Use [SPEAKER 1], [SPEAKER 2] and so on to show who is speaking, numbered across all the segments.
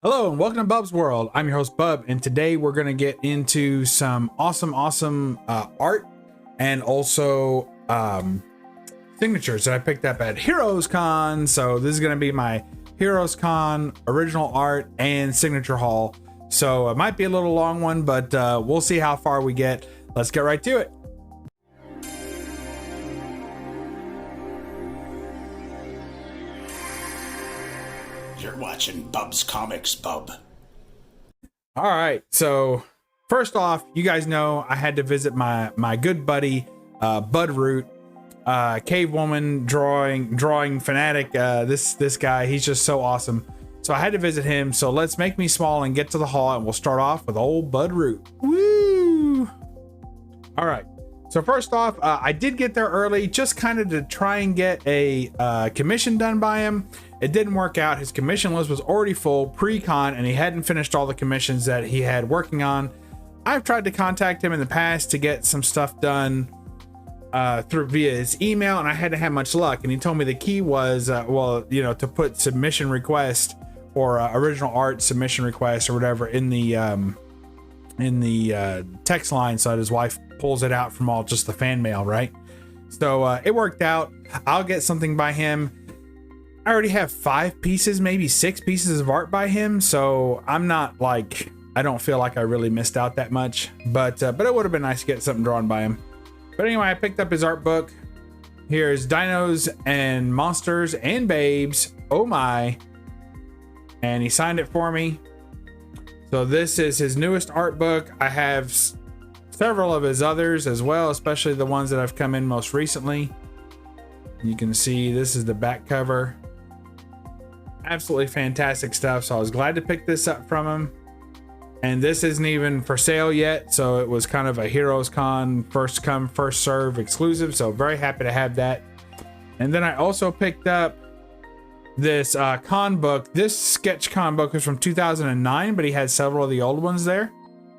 [SPEAKER 1] Hello and welcome to Bub's World. I'm your host Bub, and today we're going to get into some awesome art and also signatures that I picked up at Heroes Con. So this is going to be my Heroes Con original art and signature haul. So it might be a little long one, but we'll see how far we get. Let's get right to it.
[SPEAKER 2] You're watching Bub's Comics, Bub.
[SPEAKER 1] All right, so first off, you guys know I had to visit my good buddy Bud Root, cave woman drawing fanatic. This guy, he's just so awesome. So I had to visit him. So let's make me small and get to the haul, and we'll start off with old Bud Root. Woo! All right. So first off, I did get there early, just kind of to try and get a commission done by him. It didn't work out. His commission list was already full pre-con, and he hadn't finished all the commissions that he had working on. I've tried to contact him in the past to get some stuff done through via his email, and I hadn't had much luck. And he told me the key was, well, you know, to put submission request or original art submission request or whatever in the text line, so that his wife pulls it out from all just the fan mail, right? So it worked out. I'll get something by him. I already have 5 pieces, maybe 6 pieces of art by him, so I'm not like, I don't feel like I really missed out that much, but it would have been nice to get something drawn by him. But anyway, I picked up his art book. Here's Dinos and Monsters and Babes, oh my, and he signed it for me. So this is his newest art book. I have several of his others as well, especially the ones that have come in most recently. You can see this is the back cover. Absolutely fantastic stuff. So I was glad to pick this up from him. And this isn't even for sale yet, so it was kind of a Heroes Con first come first serve exclusive, so very happy to have that. And then I also picked up this con book. This sketch con book is from 2009, but he had several of the old ones there.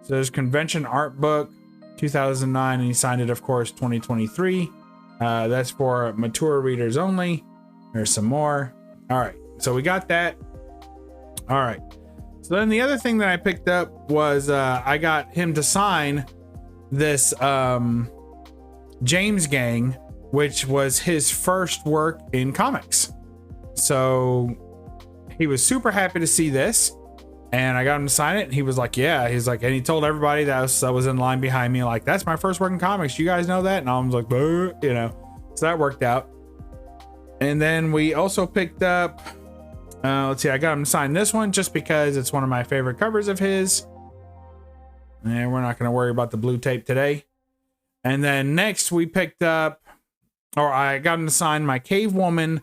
[SPEAKER 1] So there's Convention Art Book 2009, and he signed it, of course, 2023. That's for mature readers only. There's some more. All right, so we got that. All right, so then the other thing that I picked up was I got him to sign this James Gang, which was his first work in comics. So he was super happy to see this, and I got him to sign it, and he was like, yeah, he's like, and he told everybody that was in line behind me, like, that's my first work in comics, you guys know that? And I was like, you know, so that worked out. And then we also picked up let's see, I got him to sign this one just because it's one of my favorite covers of his, and we're not going to worry about the blue tape today. And then next we picked up, or I got him to sign my Cave Woman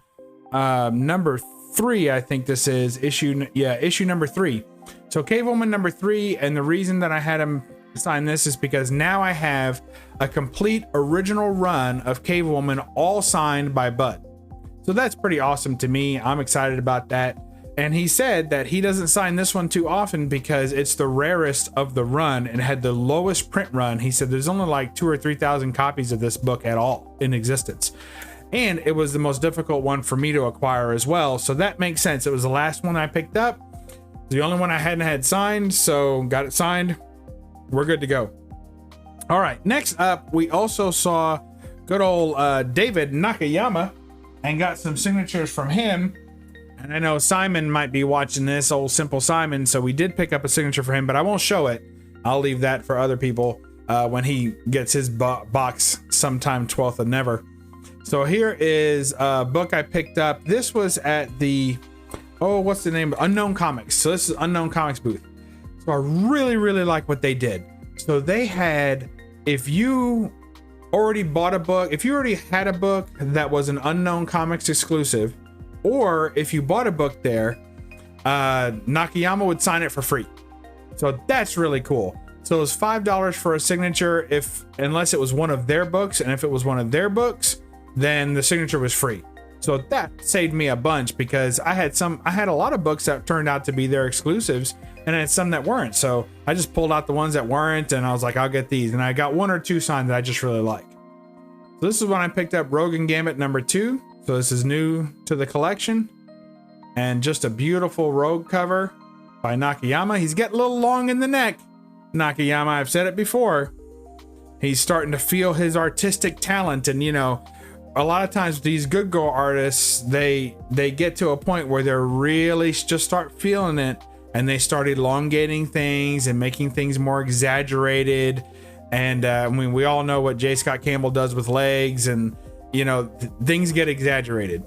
[SPEAKER 1] number 3. I think this is issue number 3. So Cave Woman number 3, and the reason that I had him sign this is because now I have a complete original run of Cave Woman, all signed by Bud. So that's pretty awesome to me. I'm excited about that. And he said that he doesn't sign this one too often because it's the rarest of the run and had the lowest print run. He said there's only like 2,000 or 3,000 copies of this book at all in existence. And it was the most difficult one for me to acquire as well. So that makes sense. It was the last one I picked up. The only one I hadn't had signed, so got it signed. We're good to go. All right, next up, we also saw good old David Nakayama and got some signatures from him. And I know Simon might be watching this, old Simple Simon, so we did pick up a signature for him, but I won't show it. I'll leave that for other people when he gets his box sometime 12th of never. So here is a book I picked up. This was at the, what's the name? Unknown Comics. So this is Unknown Comics booth. So I really like what they did. So they had, if you already bought a book, if you already had a book that was an Unknown Comics exclusive, or if you bought a book there, Nakayama would sign it for free. So that's really cool. So it was $5 for a signature unless it was one of their books, and if it was one of their books, then the signature was free. So that saved me a bunch because I had a lot of books that turned out to be their exclusives, and I had some that weren't. So I just pulled out the ones that weren't, and I was like, I'll get these. And I got 1 or 2 signed that I just really like. So this is when I picked up Rogue and Gambit number 2. So this is new to the collection, and just a beautiful Rogue cover. by Nakayama. He's getting a little long in the neck. Nakayama, I've said it before. He's starting to feel his artistic talent. And, you know, a lot of times these good girl artists, they get to a point where they're really just start feeling it. And they start elongating things and making things more exaggerated. And I mean, we all know what J. Scott Campbell does with legs, and you know, things get exaggerated.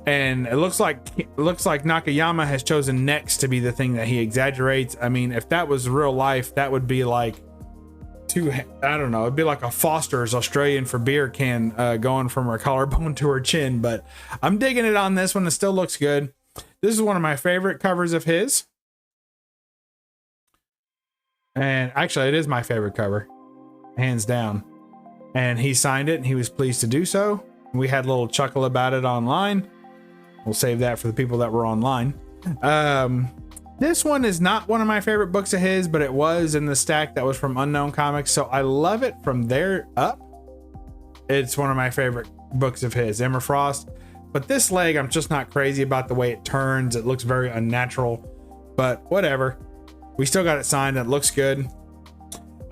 [SPEAKER 1] And it looks like Nakayama has chosen necks to be the thing that he exaggerates. I mean, if that was real life, that would be like I don't know, it'd be like a Foster's Australian for beer can going from her collarbone to her chin. But I'm digging it on this one. It still looks good. This is one of my favorite covers of his. And actually, it is my favorite cover, hands down. And he signed it, and he was pleased to do so. We had a little chuckle about it online. We'll save that for the people that were online. This one is not one of my favorite books of his, but it was in the stack that was from Unknown Comics, so I love it from there up. It's one of my favorite books of his, Emma Frost. But this leg, I'm just not crazy about the way it turns. It looks very unnatural, but whatever. We still got it signed. It looks good.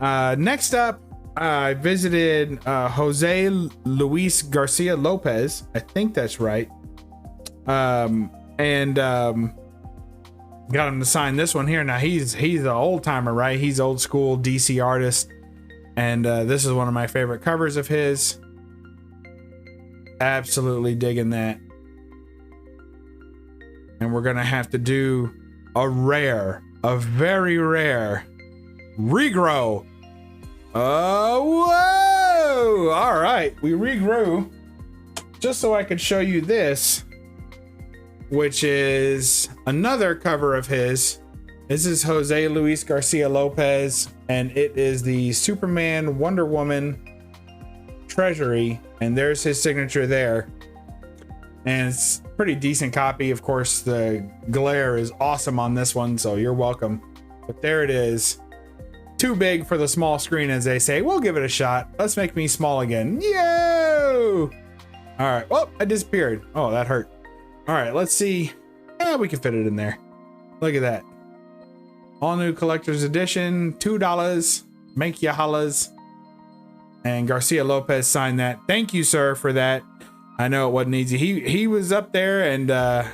[SPEAKER 1] Next up, I visited Jose Luis Garcia Lopez. I think that's right. And got him to sign this one here. Now he's an old timer, right? He's old school DC artist. And this is one of my favorite covers of his. Absolutely digging that. And we're going to have to do a very rare regrow. Oh, whoa! All right, we regrew just so I could show you this, which is another cover of his. This is Jose Luis Garcia Lopez, and it is the Superman Wonder Woman Treasury, and there's his signature there. And it's a pretty decent copy. Of course, the glare is awesome on this one, so you're welcome. But there it is. Too big for the small screen, as they say. We'll give it a shot. Let's make me small again. Yo! All right. Well, I disappeared. Oh, that hurt. All right, let's see. Yeah, we can fit it in there. Look at that. All new collector's edition, $2. Make ya hollas. And Garcia Lopez signed that. Thank you, sir, for that. I know it wasn't easy. He was up there, and a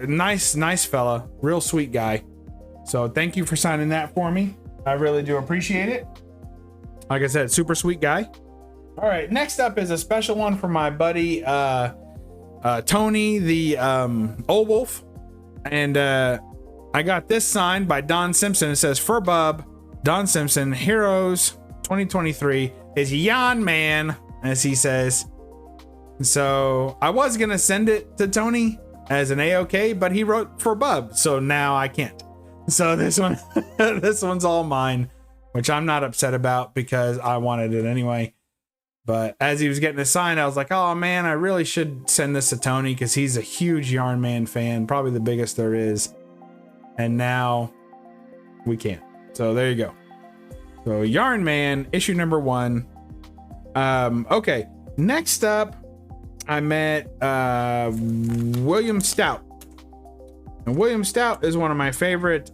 [SPEAKER 1] nice fella, real sweet guy. So thank you for signing that for me. I really do appreciate it. Like I said, super sweet guy. All right, next up is a special one for my buddy Tony, the Old Wolf, and I got this signed by Don Simpson. It says, "For Bub, Don Simpson, Heroes 2023 is Yon Man," as he says. So I was gonna send it to Tony as an A-OK, but he wrote "For Bub," so now I can't. So this one, this one's all mine, which I'm not upset about because I wanted it anyway. But as he was getting it signed, I was like, oh man, I really should send this to Tony because he's a huge Yarn Man fan, probably the biggest there is. And now we can't. So there you go. So Yarn Man, issue number 1. Okay, next up, I met William Stout. And William Stout is one of my favorite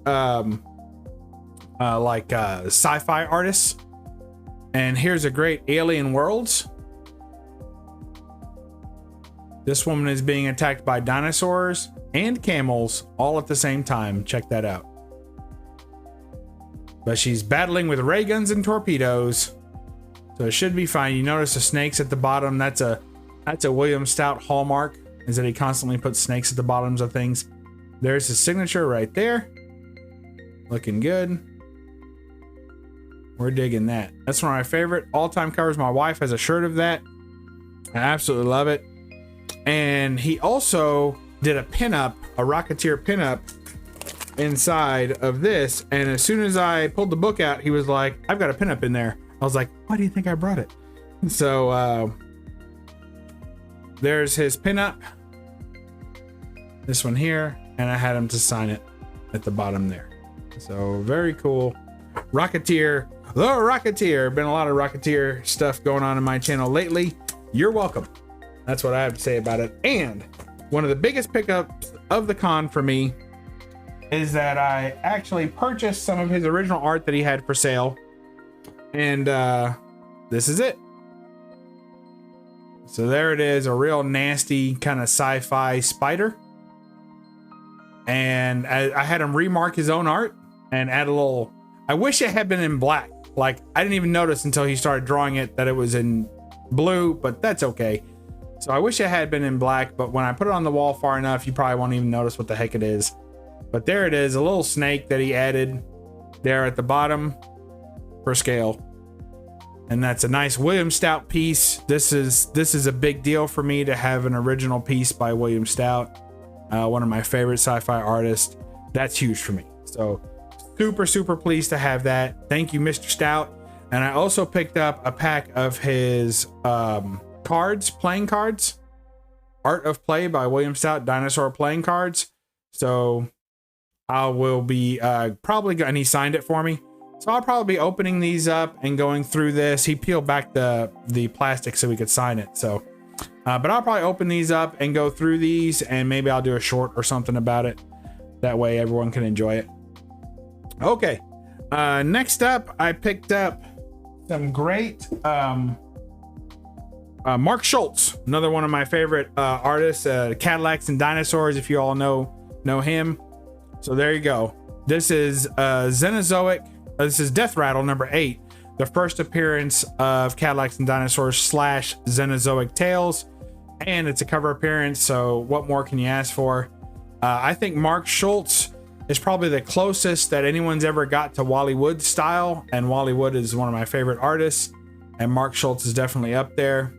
[SPEAKER 1] sci-fi artists. And here's a great Alien Worlds. This woman is being attacked by dinosaurs and camels all at the same time. Check that out. But she's battling with ray guns and torpedoes, so it should be fine. You notice the snakes at the bottom. That's a William Stout hallmark, is that he constantly puts snakes at the bottoms of things. There's his signature right there. Looking good. We're digging that. That's one of my favorite all-time covers. My wife has a shirt of that. I absolutely love it. And he also did a pinup, a Rocketeer pinup inside of this. And as soon as I pulled the book out, he was like, I've got a pinup in there. I was like, why do you think I brought it? So there's his pinup. This one here. And I had him to sign it at the bottom there. So very cool. Rocketeer. The Rocketeer. Been a lot of Rocketeer stuff going on in my channel lately. You're welcome. That's what I have to say about it. And one of the biggest pickups of the con for me is that I actually purchased some of his original art that he had for sale. And this is it. So there it is, a real nasty kind of sci-fi spider. And I had him remark his own art and add a little, I wish it had been in black. Like, I didn't even notice until he started drawing it that it was in blue, but that's okay. So I wish it had been in black, but when I put it on the wall far enough, you probably won't even notice what the heck it is. But there it is, a little snake that he added there at the bottom for scale. And that's a nice William Stout piece. This is a big deal for me to have an original piece by William Stout, one of my favorite sci-fi artists. That's huge for me. So super pleased to have that. Thank you, Mr. Stout. And I also picked up a pack of his playing cards, Art of Play by William Stout, dinosaur playing cards. So I will be probably, and he signed it for me. So I'll probably be opening these up and going through this. He peeled back the plastic so we could sign it. So, but I'll probably open these up and go through these, and maybe I'll do a short or something about it. That way everyone can enjoy it. Okay. Next up, I picked up some great Mark Schultz, another one of my favorite artists, Cadillacs and Dinosaurs, if you all know him. So there you go. This is Xenozoic. This is Death Rattle number 8, the first appearance of Cadillacs and Dinosaurs / Xenozoic Tales, and it's a cover appearance. So what more can you ask for? I think Mark Schultz is probably the closest that anyone's ever got to Wally Wood style, and Wally Wood is one of my favorite artists, and Mark Schultz is definitely up there.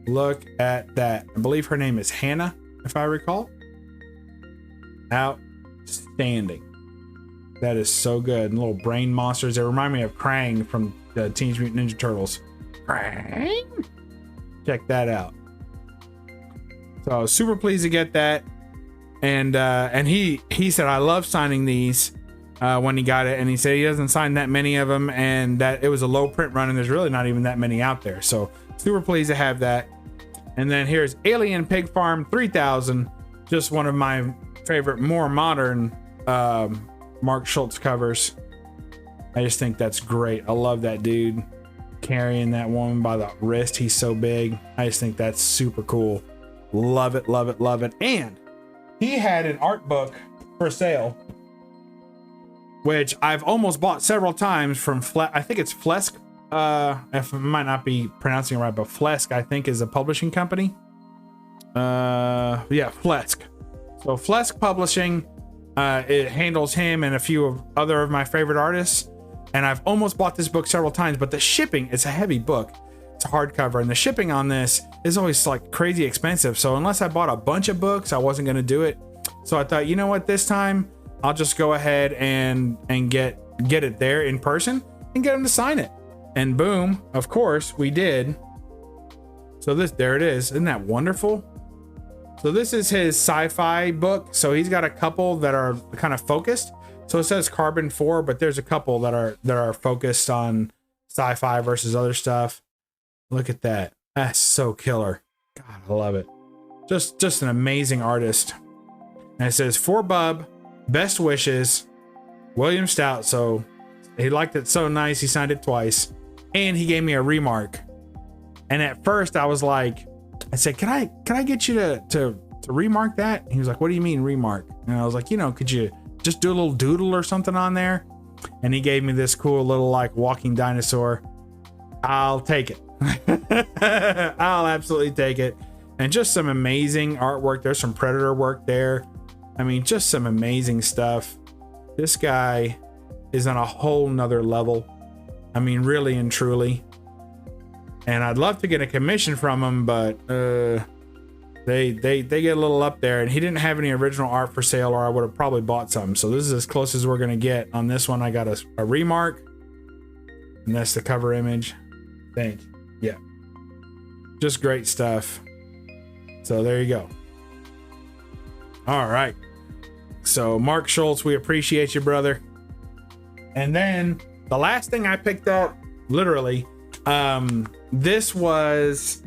[SPEAKER 1] Look at that. I believe her name is Hannah, if I recall. Outstanding. That is so good. And little brain monsters. They remind me of Krang from the Teenage Mutant Ninja Turtles. Krang? Check that out. So I was super pleased to get that. And he said, I love signing these when he got it. And he said he doesn't sign that many of them, and that it was a low print run, and there's really not even that many out there. So super pleased to have that. And then here's Alien Pig Farm 3000. Just one of my favorite, more modern Mark Schultz covers. I just think that's great. I love that dude carrying that woman by the wrist. He's so big. I just think that's super cool. Love it. And he had an art book for sale, which I've almost bought several times from I think it's Flesk. If I might not be pronouncing it right, but Flesk, I think, is a publishing company. Yeah, Flesk. So Flesk Publishing, it handles him and a few other of my favorite artists. And I've almost bought this book several times, but the shipping, it's a heavy book. It's a hardcover, and the shipping on this is always like crazy expensive. So unless I bought a bunch of books, I wasn't going to do it. So I thought, you know what, this time I'll just go ahead and get it there in person and get him to sign it. And boom, of course we did. So there it is. Isn't that wonderful? So this is his sci-fi book. So he's got a couple that are kind of focused. So it says Carbon 4, but there's a couple that are focused on sci-fi versus other stuff. Look at that. That's so killer. God, I love it. Just an amazing artist. And it says, for Bub, best wishes, William Stout. So he liked it so nice, he signed it twice. And he gave me a remark. And at first I was like, I said, can I get you to remark that? And he was like, what do you mean remark? And I was like, could you just do a little doodle or something on there? And he gave me this cool little like walking dinosaur. I'll take it. I'll absolutely take it. And just some amazing artwork. There's some Predator work there. I mean, just some amazing stuff. This guy is on a whole nother level. I mean, really and truly. And I'd love to get a commission from him, but they get a little up there. And he didn't have any original art for sale, or I would have probably bought some. So this is as close as we're gonna get. On this one, I got a remark, and that's the cover image. Yeah, just great stuff. So there you go. All right. So Mark Schultz, we appreciate you, brother. And then the last thing I picked up, literally, this was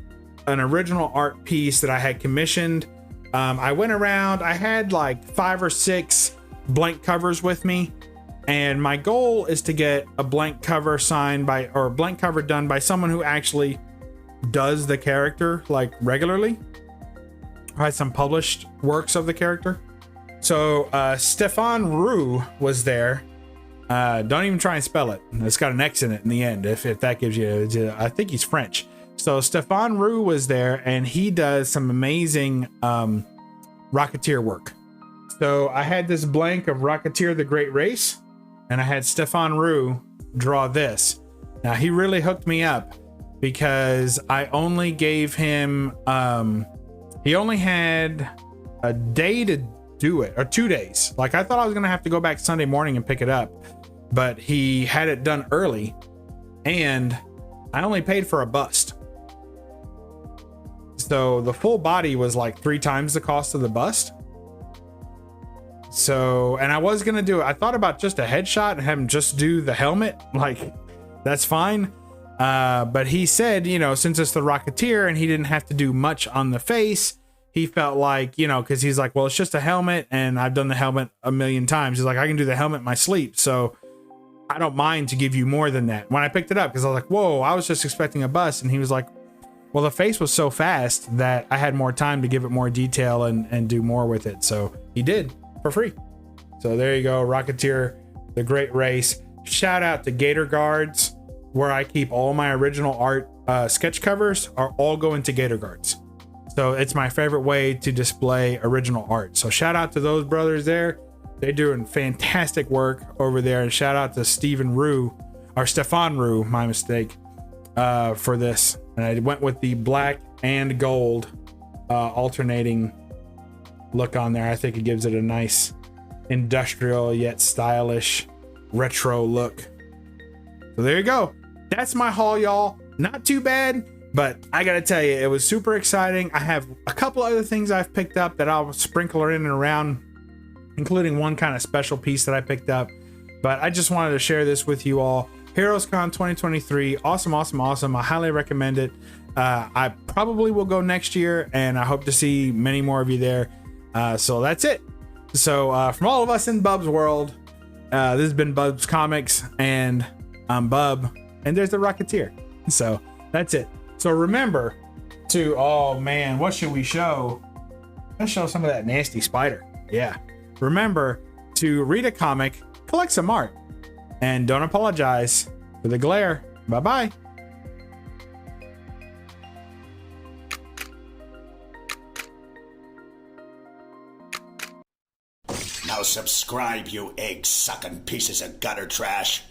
[SPEAKER 1] an original art piece that I had commissioned. I went around, I had like 5 or 6 blank covers with me, and my goal is to get a blank cover signed by, or a blank cover done by someone who actually does the character like regularly, or has some published works of the character. So Stefan Roux was there. Don't even try and spell it. It's got an X in it in the end, if that gives you, I think he's French. So Stefan Roux was there, and he does some amazing Rocketeer work. So I had this blank of Rocketeer the Great Race, and I had Stefan Roux draw this. Now he really hooked me up, because I only gave him, he only had a day to do it, or 2 days. Like, I thought I was gonna have to go back Sunday morning and pick it up, but he had it done early, and I only paid for a bust. So the full body was like 3 times the cost of the bust. So, and I was gonna do it. I thought about just a headshot and have him just do the helmet. Like, that's fine. But he said, you know, since it's the Rocketeer and he didn't have to do much on the face, he felt like, you know, because he's like, well, it's just a helmet, and I've done the helmet a million times. He's like, I can do the helmet in my sleep, so I don't mind to give you more than that. When I picked it up, because I was like, whoa, I was just expecting a bust. And he was like, well, the face was so fast that I had more time to give it more detail and do more with it. So he did for free. So there you go, Rocketeer the Great Race. Shout out to Gator Guards, where I keep all my original art sketch covers are all going to Gator Guards. So it's my favorite way to display original art. So shout out to those brothers there. They're doing fantastic work over there. And shout out to Stefan Roux, my mistake, for this. And I went with the black and gold alternating look on there. I think it gives it a nice industrial yet stylish retro look. So there you go. That's my haul, y'all. Not too bad, but I gotta tell you, it was super exciting. I have a couple other things I've picked up that I'll sprinkle in and around, including one kind of special piece that I picked up. But I just wanted to share this with you all. HeroesCon 2023, awesome, awesome, awesome. I highly recommend it. I probably will go next year, and I hope to see many more of you there. So that's it. So from all of us in Bub's world, this has been Bub's Comics, and I'm Bub, and there's the Rocketeer. So that's it. So remember to, oh man, what should we show? Let's show some of that nasty spider. Yeah. Remember to read a comic, collect some art, and don't apologize for the glare. Bye-bye.
[SPEAKER 2] Now subscribe, you egg-sucking pieces of gutter trash.